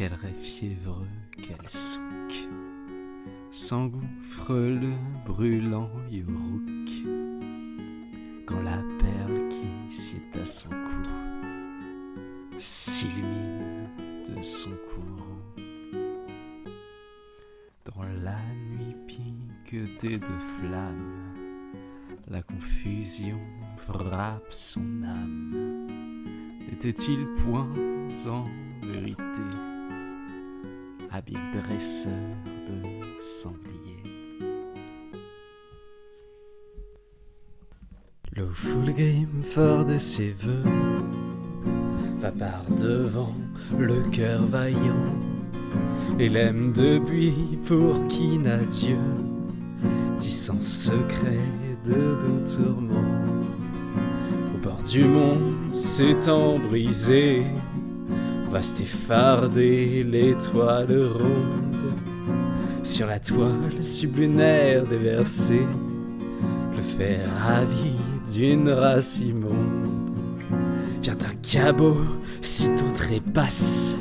quel rêve fiévreux, quel souk s'engouffre le brûlant Yuruk quand la perle qui sied à son cou s'illumine de son courroux. Dans la nuit piquetée de flammes, la confusion frappe son âme. N'était-il point en vérité habile dresseur de sangliers? Laufulgrim, fort de ses vœux, va par devant le cœur vaillant, et l'aime de buis pour qui n'a Dieu dit sans secret de doux tourments. Au bord du monde s'étant brisé, vaste effardée l'étoile ronde, sur la toile sublunaire déversée, le fer ravi d'une race immonde. Vient un cabot sitôt trépasse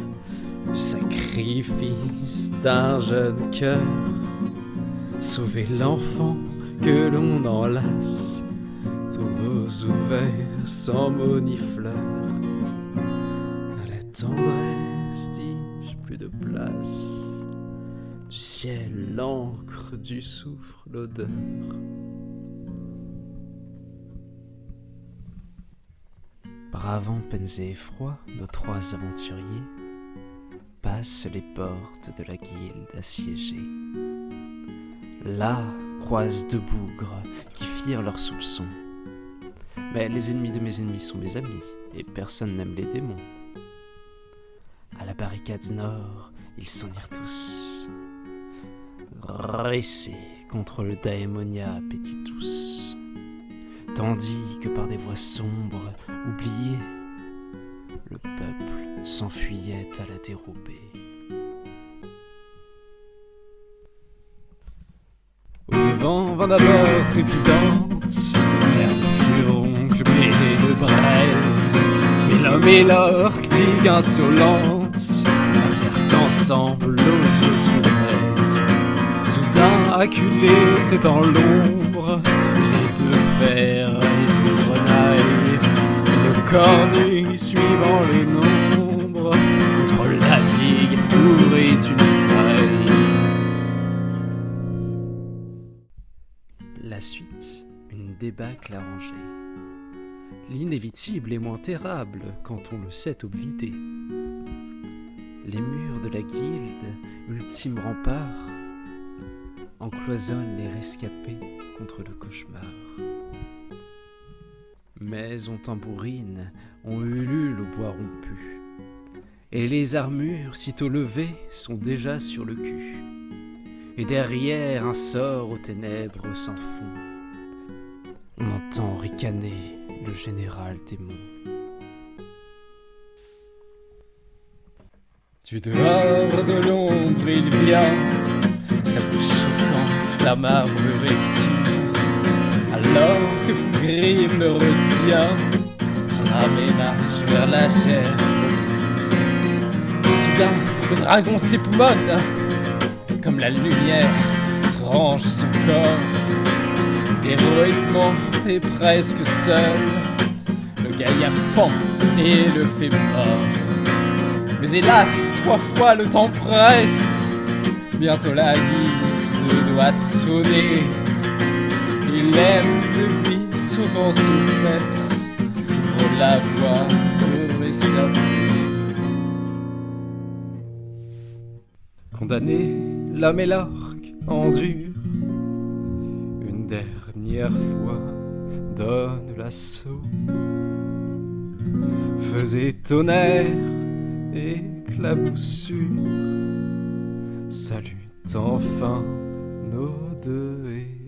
du sacrifice d'un jeune cœur, sauver l'enfant que l'on enlace, tombeaux ouverts sans mots ni fleurs. À la tendresse, dis-je, plus de place, du ciel l'encre, du soufre l'odeur. Bravant peines et effrois, nos trois aventuriers passent les portes de la guilde assiégée. Là croisent deux bougres qui firent leurs soupçons. Mais les ennemis de mes ennemis sont mes amis, et personne n'aime les démons. À la barricade nord, ils s'en irent tous, dressés contre le Daemonia Appetitus, tandis que par des voies sombres, oubliées, le peuple s'enfuyait à la dérobée. Au devant vint d'abord trépidante une mer de furoncle mêlée de braise, mais l'homme et l'orque, digue insolente, montèrent ensemble l'autre fournaise. Soudain acculés, c'est dans l'ombre, les deux fers et deux grenailles, le corps nu suivant le nombre, contre la digue ouvrit une faille. La suite, une débâcle arrangée. L'inévitable est moins terrible quand on le sait obvider. Les murs de la guilde, ultime rempart, encloisonnent les rescapés contre le cauchemar. Mais on tambourine, on ulule au bois rompu, et les armures, sitôt levées, sont déjà sur le cul. Et derrière un sort aux ténèbres sans fond, on entend ricaner le général démon. Du dehors de l'ombre il vient, sa bouche choquant, la marbrure exquise, alors que Fulgrim le retient, son aménage vers la chair promise. Et soudain, le dragon s'époumonne, comme la lumière tranche son corps. Héroïquement et presque seul, le gaillard fend et le fait mort. Mais hélas, 3 fois le temps presse, bientôt la guilde doit sonner. Il aime depuis souvent ses fesses, ouvre la voie pour esclaver. Condamné, l'homme et l'orque endurent. Une dernière fois, donne l'assaut. Faisait tonnerre, éclaboussure. Salut enfin nos deux héros.